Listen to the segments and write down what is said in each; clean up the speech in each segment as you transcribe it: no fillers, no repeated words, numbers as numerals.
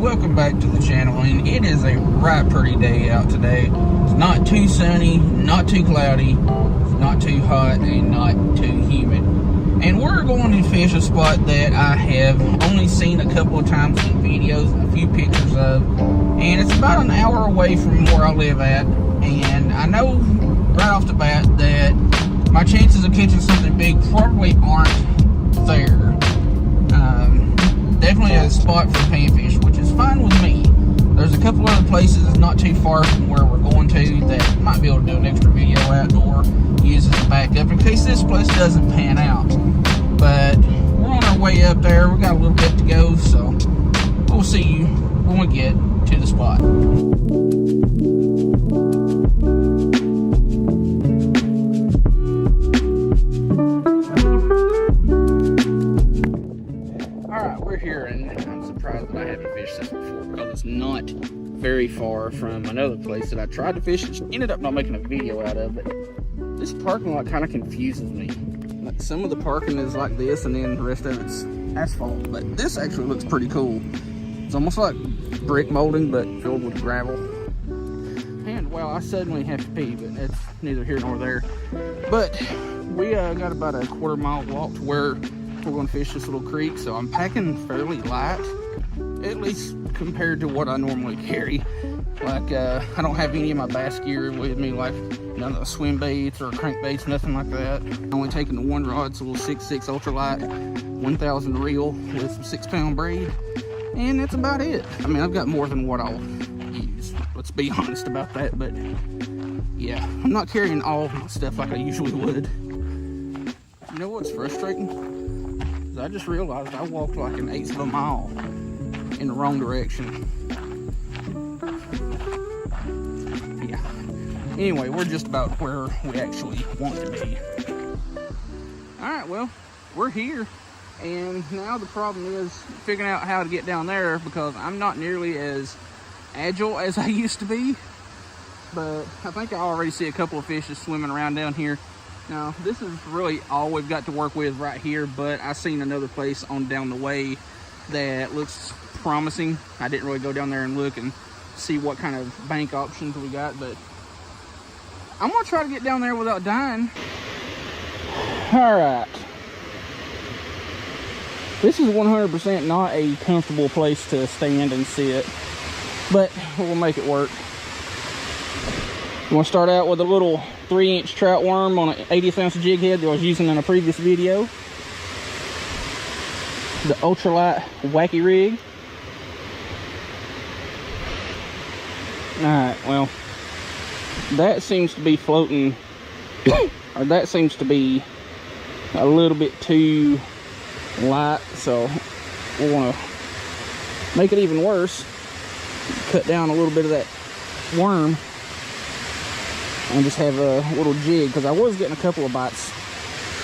welcome back to the channel, and it is a right pretty day out today. It's not too sunny, not too cloudy, not too hot, and not too humid. And we're going to fish a spot that I have only seen a couple of times in videos and a few pictures of, and it's about an hour away from where I live at. And I know right off the bat that my chances of catching something big probably aren't there. Definitely a spot for panfish, which is fine with me. There's a couple other places not too far from where we're going to that I might be able to do an extra video at or use as a backup in case this place doesn't pan out. But we're on our way up there. We got a little bit to go, so we'll see you when we get to the spot. Here, and I'm surprised that I haven't fished this before because it's not very far from another place that I tried to fish and ended up not making a video out of. But this parking lot kind of confuses me. Like, some of the parking is like this and then the rest of it's asphalt, but this actually looks pretty cool. It's almost like brick molding but filled with gravel. And well, I suddenly have to pee, but that's neither here nor there. But we got about a quarter-mile walk to where we're going to fish this little creek, so I'm packing fairly light, at least compared to what I normally carry. Like I don't have any of my bass gear with me, like none of the swim baits or crankbaits, nothing like that. I'm only taking the one rod, so a little 6.6 ultralight 1000 reel with some 6-pound braid, and that's about it. I mean, I've got more than what I'll use, let's be honest about that, but yeah, I'm not carrying all my stuff like I usually would. You know what's frustrating? I just realized I walked like 1/8 of a mile in the wrong direction. Yeah. Anyway, we're just about where we actually want to be. Alright, well, we're here. And now the problem is figuring out how to get down there because I'm not nearly as agile as I used to be. But I think I already see a couple of fish just swimming around down here. Now, this is really all we've got to work with right here, but I seen another place on down the way that looks promising. I didn't really go down there and look and see what kind of bank options we got, but I'm gonna try to get down there without dying. All right. This is 100% not a comfortable place to stand and sit, but we'll make it work. I'm gonna start out with a little 3-inch trout worm on an 1/80 ounce jig head that I was using in a previous video. The Ultralight Wacky Rig. Alright, well, that seems to be floating, or that seems to be a little bit too light, so we'll want to make it even worse. Cut down a little bit of that worm and just have a little jig, because I was getting a couple of bites.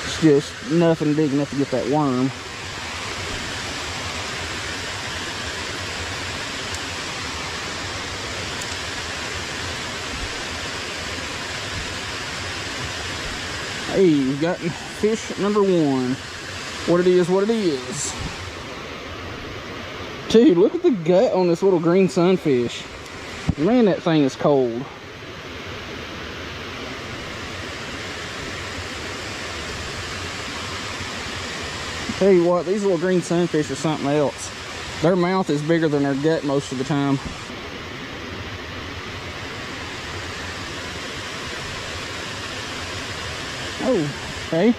It's just nothing big enough to get that worm. Hey, we've got fish number one. What it is. Dude, look at the gut on this little green sunfish. Man, that thing is cold. Tell you what, these little green sunfish are something else. Their mouth is bigger than their gut most of the time. Oh, okay.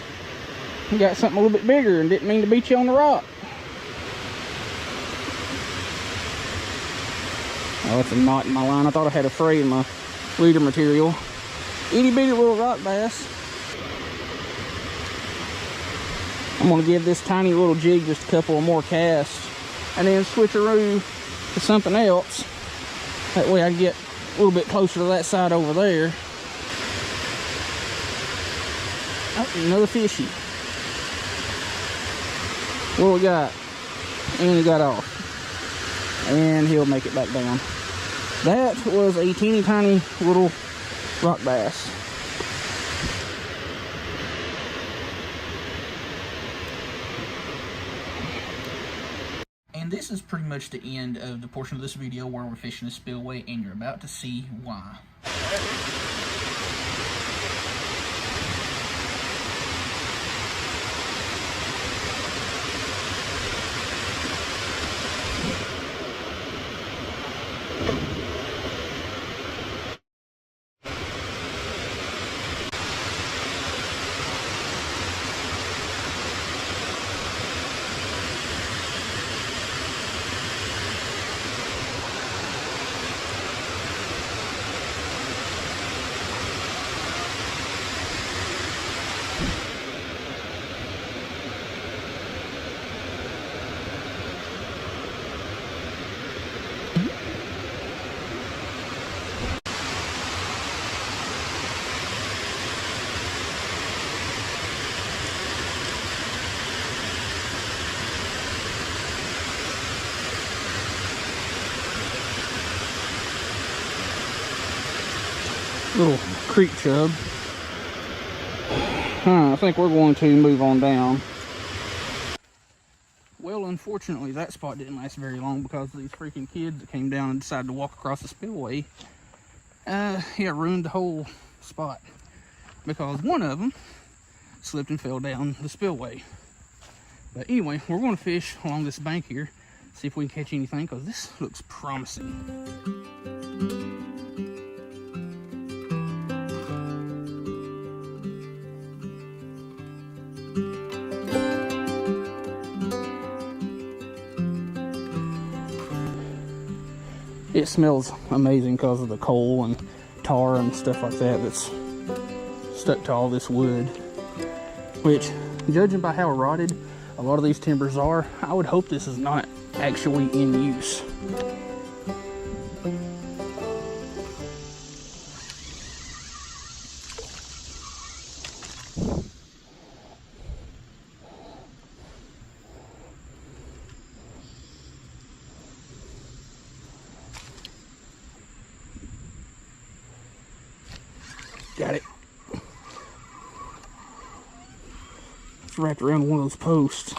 You got something a little bit bigger and didn't mean to beat you on the rock. Oh, it's a knot in my line. I thought I had a fray in my leader material. Itty bitty little rock bass. I'm gonna give this tiny little jig just a couple of more casts and then switcheroo to something else. That way I can get a little bit closer to that side over there. Oh, another fishy. What we got? And he got off. And he'll make it back down. That was a teeny tiny little rock bass. And this is pretty much the end of the portion of this video where we're fishing a spillway, and you're about to see why. Little creek chub. I think we're going to move on down. Well, unfortunately, that spot didn't last very long because of these freaking kids that came down and decided to walk across the spillway. Yeah, ruined the whole spot because one of them slipped and fell down the spillway. But anyway, we're going to fish along this bank here, see if we can catch anything, because this looks promising. It smells amazing because of the coal and tar and stuff like that that's stuck to all this wood, which, judging by how rotted a lot of these timbers are, I would hope this is not actually in use. Got it. It's wrapped around one of those posts.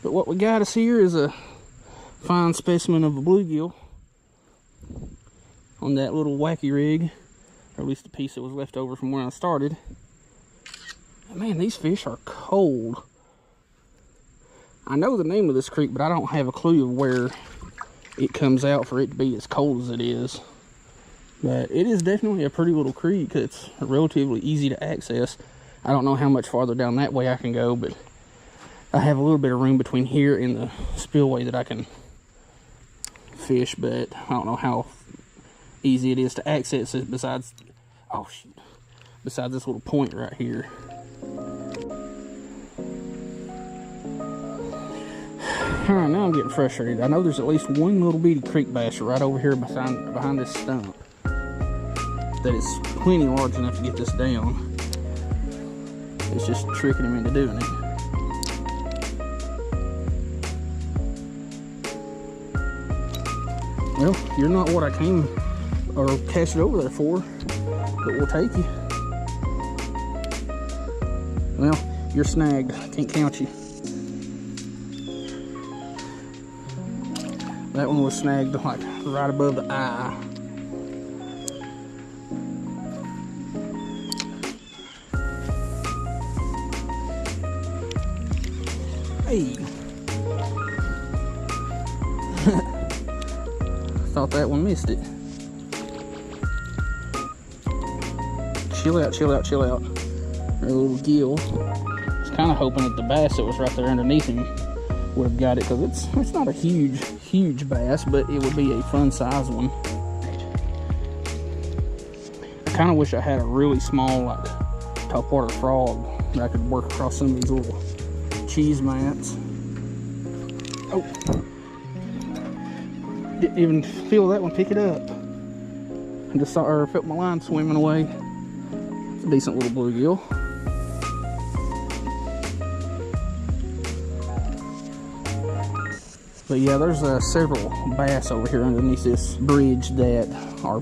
But what we got us here is a fine specimen of a bluegill on that little wacky rig, or at least the piece that was left over from when I started. And man, these fish are cold. I know the name of this creek, but I don't have a clue of where it comes out for it to be as cold as it is. But it is definitely a pretty little creek. It's relatively easy to access. I don't know how much farther down that way I can go, but I have a little bit of room between here and the spillway that I can fish, but I don't know how easy it is to access it besides, oh shoot, besides this little point right here. Alright, now I'm getting frustrated. I know there's at least one little bitty creek bass right over here behind this stump that is plenty large enough to get this down. It's just tricking him into doing it. Well, you're not what I came or cast it over there for, but we'll take you. Well, you're snagged. I can't count you. That one was snagged like right above the eye. Hey. Thought that one missed it. Chill out, chill out, chill out. Our little gill. I was kind of hoping that the bass that was right there underneath him would have got it, because it's not a huge bass, but it would be a fun size one. I kind of wish I had a really small, like, topwater frog that I could work across some of these little cheese mats. Oh, didn't even feel that one pick it up. I just saw her, felt my line swimming away. It's a decent little bluegill. But yeah, there's several bass over here underneath this bridge that are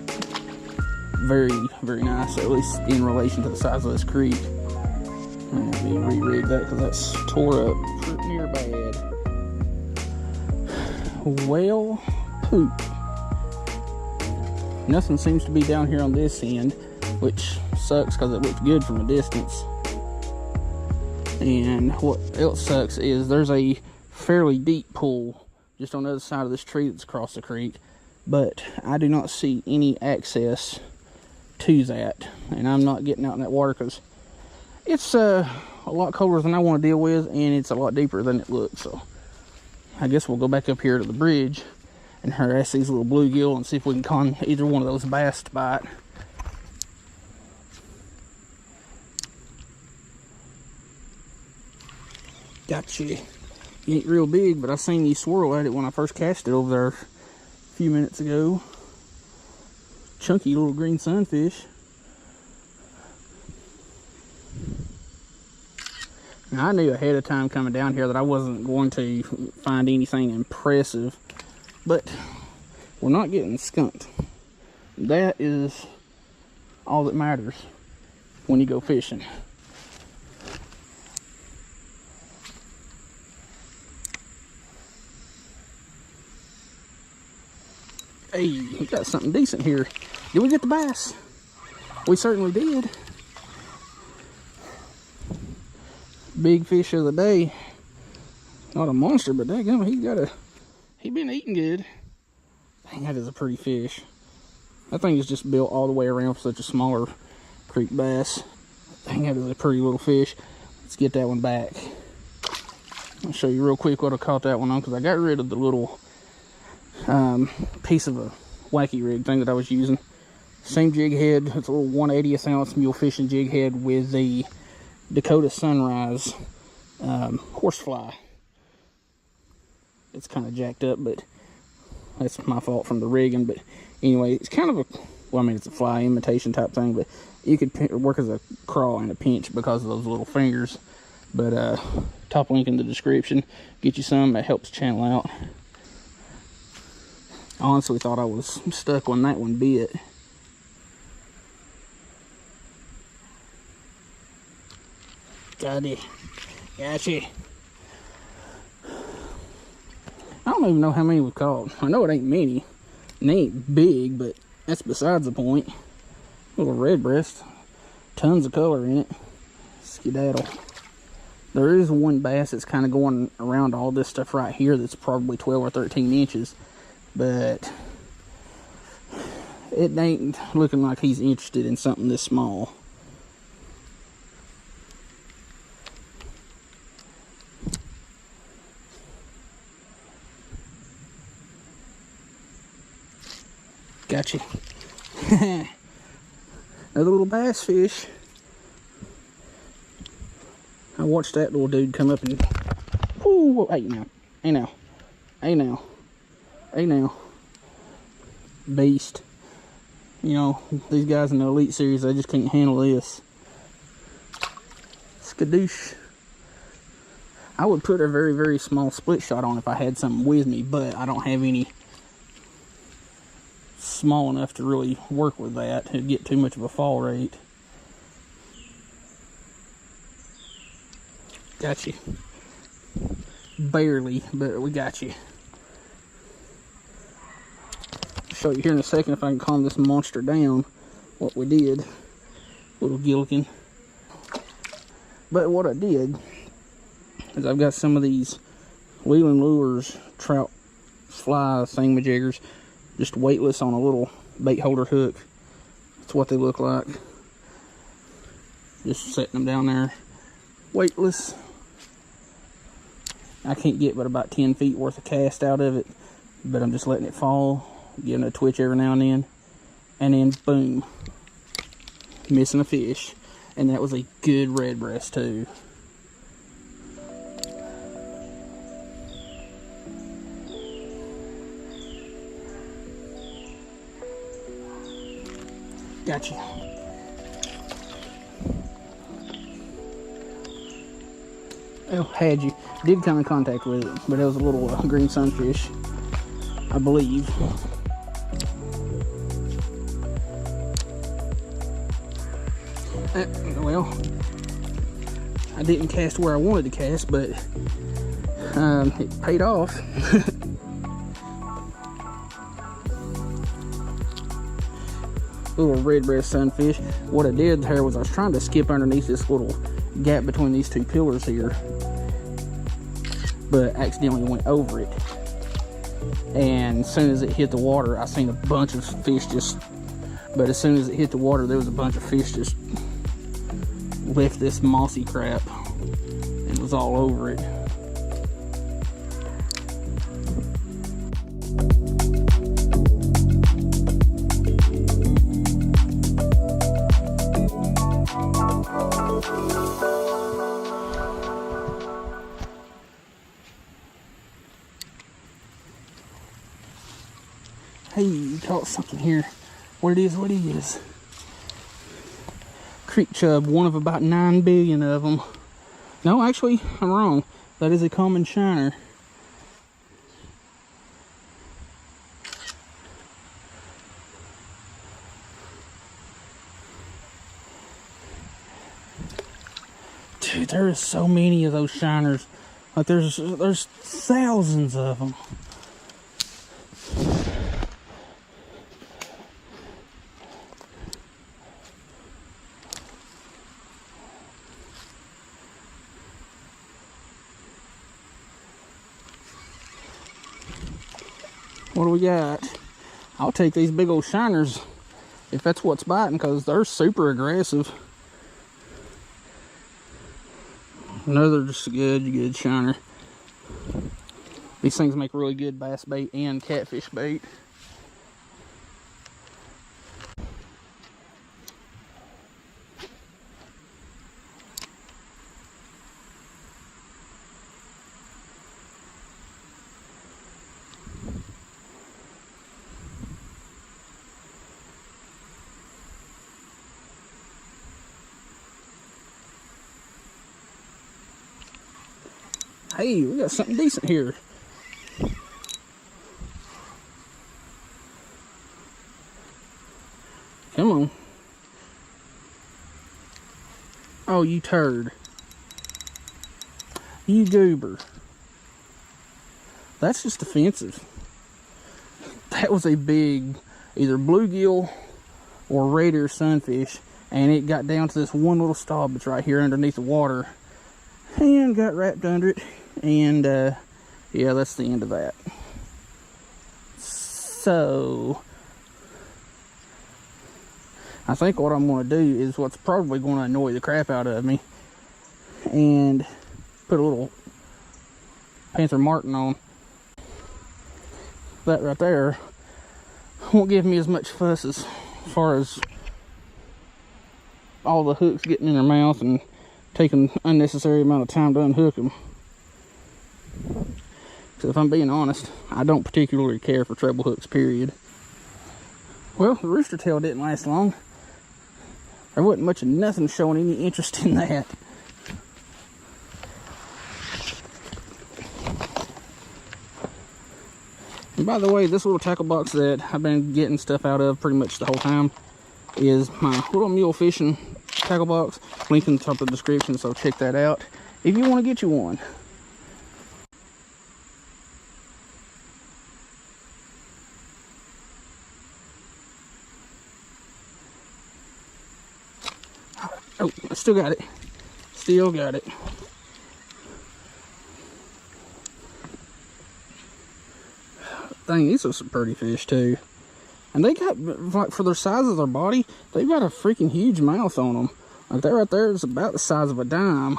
very, very nice, at least in relation to the size of this creek. Let me re-rig that because that's tore up pretty near bad. whale poop. Nothing seems to be down here on this end, which sucks because it looks good from a distance. And what else sucks is there's a fairly deep pool just on the other side of this tree that's across the creek, but I do not see any access to that, and I'm not getting out in that water because it's a lot colder than I want to deal with, and it's a lot deeper than it looks. So I guess we'll go back up here to the bridge and harass these little bluegill and see if we can con either one of those bass to bite. Gotcha. He ain't real big, but I seen you swirl at it when I first cast it over there a few minutes ago. Chunky little green sunfish. Now, I knew ahead of time coming down here that I wasn't going to find anything impressive, but we're not getting skunked. That is all that matters when you go fishing. Hey, we got something decent here. Did we get the bass? We certainly did. Big fish of the day. Not a monster, but daggone, he been eating good. Dang, that is a pretty fish. That thing is just built all the way around for such a smaller creek bass. Dang, that is a pretty little fish. Let's get that one back. I'll show you real quick what I caught that one on, because I got rid of the little piece of a wacky rig thing that I was using. Same jig head. It's a little 1/80th ounce mule fishing jig head with the Dakota Sunrise horsefly. It's kind of jacked up, but that's my fault from the rigging. But anyway, it's kind of a, well, I mean, it's a fly imitation type thing, but you could work as a crawl and a pinch because of those little fingers. But top link in the description. Get you some. That helps channel out. I honestly thought I was stuck when that one bit. Got it. Gotcha. I don't even know how many we've caught. I know it ain't many. And they ain't big, but that's besides the point. Little red breast. Tons of color in it. Skedaddle. There is one bass that's kind of going around all this stuff right here that's probably 12 or 13 inches. But it ain't looking like he's interested in something this small. Gotcha. Another little bass fish. I watched that little dude come up and, whoo, hey now, hey now, hey now, hey now. Beast. You know, these guys in the Elite Series, they just can't handle this. Skadoosh. I would put a very, very small split shot on if I had something with me, but I don't have any small enough to really work with that. It'd get too much of a fall rate. Got you. Barely, but we got you. I'll show you here in a second if I can calm this monster down. What we did. Little gillikin. But what I did is I've got some of these Wheeling Lures trout fly thingamajiggers just weightless on a little bait holder hook. That's what they look like. Just setting them down there weightless. I can't get but about 10 feet worth of cast out of it, but I'm just letting it fall, giving it a twitch every now and then boom, missing a fish. And that was a good red breast too. Gotcha. Oh, had you. Did come in contact with it, but it was a little green sunfish, I believe. Well, I didn't cast where I wanted to cast, but it paid off. little red breast sunfish. What I did there was I was trying to skip underneath this little gap between these two pillars here, but accidentally went over it. And as soon as it hit the water, I seen a bunch of fish but as soon as it hit the water, there was a bunch of fish just left this mossy crap and was all over it. Hey, you caught something here. What it is. Creek chub, one of about 9 billion of them. No, actually, I'm wrong. That is a common shiner. Dude, there is so many of those shiners. Like there's thousands of them. What do we got? I'll take these big old shiners if that's what's biting, because they're super aggressive. Another just good shiner. These things make really good bass bait and catfish bait. Hey, we got something decent here. Come on. Oh, you turd. You goober. That's just offensive. That was a big, either bluegill or red ear sunfish, and it got down to this one little stop that's right here underneath the water and got wrapped under it. And yeah, that's the end of that. So I think what I'm going to do is what's probably going to annoy the crap out of me, and put a little Panther Martin on. That right there won't give me as much fuss as far as all the hooks getting in their mouth and taking unnecessary amount of time to unhook them. So if I'm being honest, I don't particularly care for treble hooks, period. Well, the rooster tail didn't last long. There wasn't much of nothing showing any interest in that. And by the way, this little tackle box that I've been getting stuff out of pretty much the whole time is my little mule fishing tackle box. Link in the top of the description, so check that out if you want to get you one. Oh, I still got it. Still got it. Dang, these are some pretty fish too. And they got, like, for their size of their body, they've got a freaking huge mouth on them. Like that right there is about the size of a dime.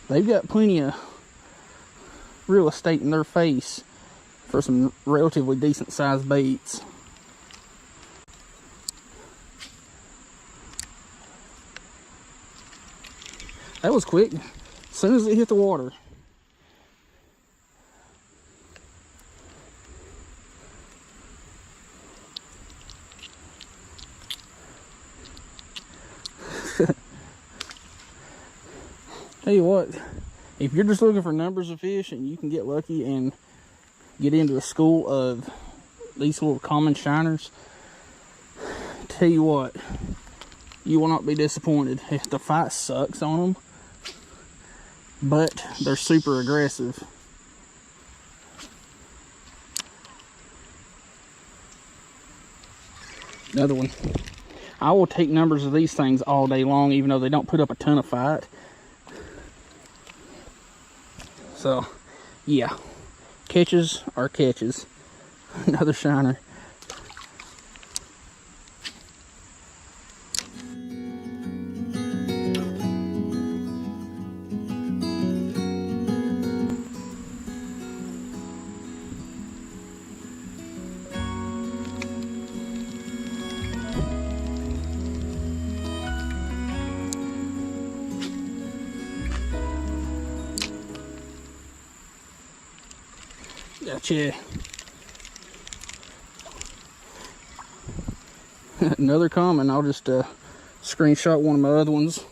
They've got plenty of real estate in their face for some relatively decent sized baits. That was quick. As soon as it hit the water. Tell you what, if you're just looking for numbers of fish and you can get lucky and get into a school of these little common shiners, tell you what, you will not be disappointed. If the fight sucks on them, but they're super aggressive. Another one. I will take numbers of these things all day long, even though they don't put up a ton of fight. So, yeah. Catches are catches. Another shiner. Gotcha. Another common. I'll just screenshot one of my other ones.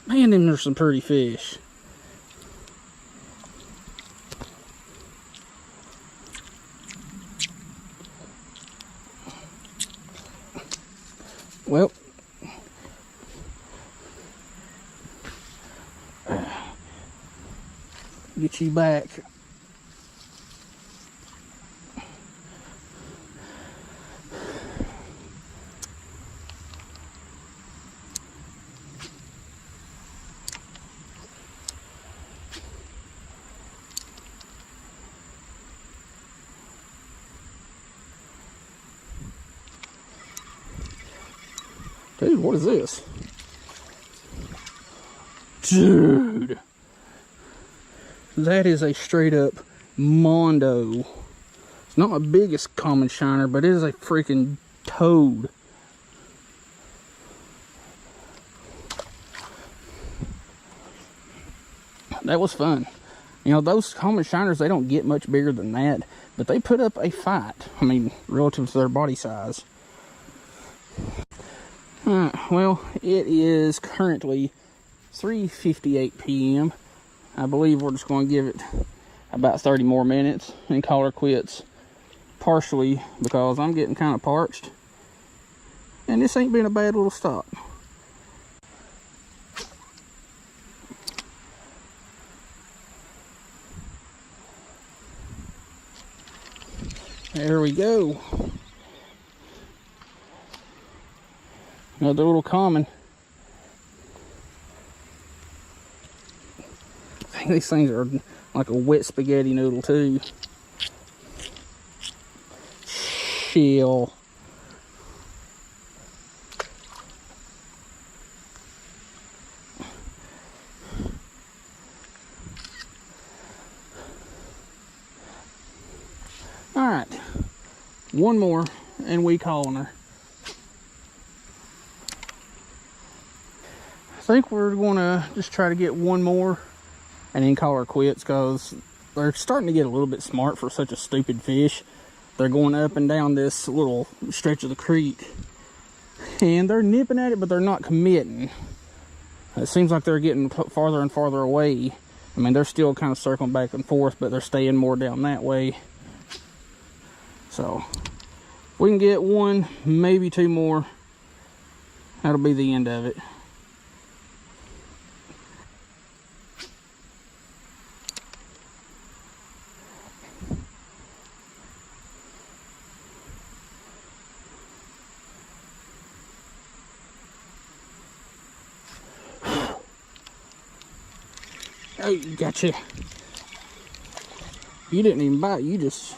Man, them are some pretty fish. Well, get you back. Dude, what is this? Dude, that is a straight up mondo. It's not my biggest common shiner, but it is a freaking toad. That was fun. You know, those common shiners, they don't get much bigger than that, but they put up a fight. I mean, relative to their body size. Well, it is currently 3:58 p.m. I believe we're just going to give it about 30 more minutes and call her quits. Partially because I'm getting kind of parched. And this ain't been a bad little stop. There we go. Another little common. I think these things are like a wet spaghetti noodle too. Shell. All right, one more and we calling her. I think we're gonna just try to get one more and then call her quits, because they're starting to get a little bit smart for such a stupid fish. They're going up and down this little stretch of the creek and they're nipping at it, but they're not committing. It seems like they're getting farther and farther away. I mean, they're still kind of circling back and forth, but they're staying more down that way. So if we can get one, maybe two more, that'll be the end of it. Oh, gotcha. You didn't even bite. You just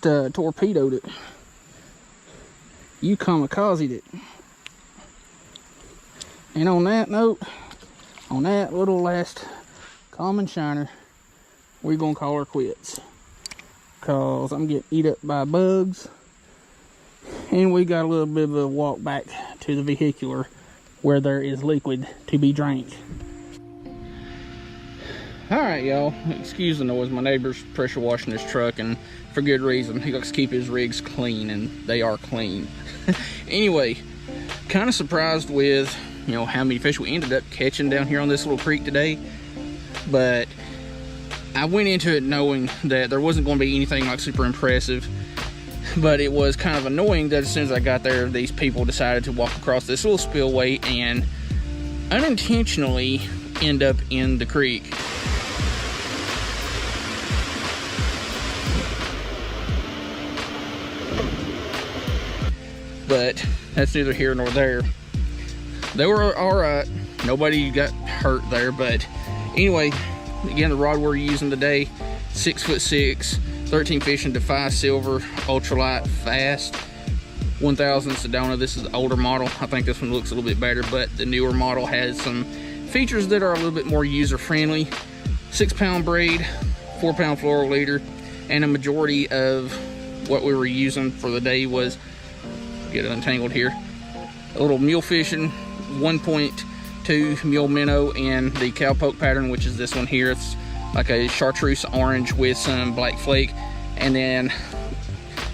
torpedoed it. You kamikazed it. And on that note, on that little last common shiner, we're gonna call her quits, cause I'm getting eat up by bugs, and we got a little bit of a walk back to the vehicular where there is liquid to be drank. Alright, y'all, excuse the noise. My neighbor's pressure washing his truck, and for good reason. He likes to keep his rigs clean, and they are clean. Anyway, kind of surprised with, you know, how many fish we ended up catching down here on this little creek today. But I went into it knowing that there wasn't going to be anything like super impressive. But it was kind of annoying that as soon as I got there, these people decided to walk across this little spillway and unintentionally end up in the creek. but that's neither here nor there. They were all right. Nobody got hurt there, but anyway, again, the rod we're using today, 6'6", 13 fishing to 5 silver, ultralight fast, 1000 Sedona. This is the older model. I think this one looks a little bit better, but the newer model has some features that are a little bit more user friendly. 6-pound braid, 4-pound fluoro leader, and a majority of what we were using for the day was, get it untangled here, a little mule fishing, 1.2 mule minnow in the cowpoke pattern, which is this one here. It's like a chartreuse orange with some black flake, and then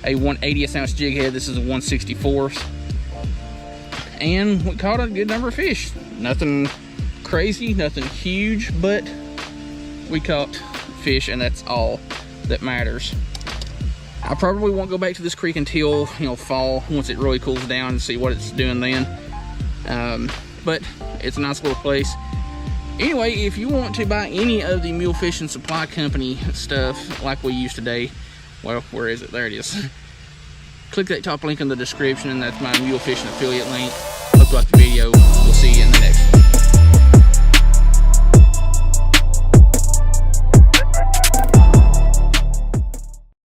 a 1/80th ounce jig head. This is a 1/64th, and we caught a good number of fish. Nothing crazy, nothing huge, but we caught fish, and that's all that matters. I probably won't go back to this creek until, you know, fall, once it really cools down, and see what it's doing then. But it's a nice little place. Anyway, if you want to buy any of the Mule Fishing Supply Company stuff like we use today, well, where is it? There it is. Click that top link in the description, and that's my Mule Fishing affiliate link. Hope you liked the video.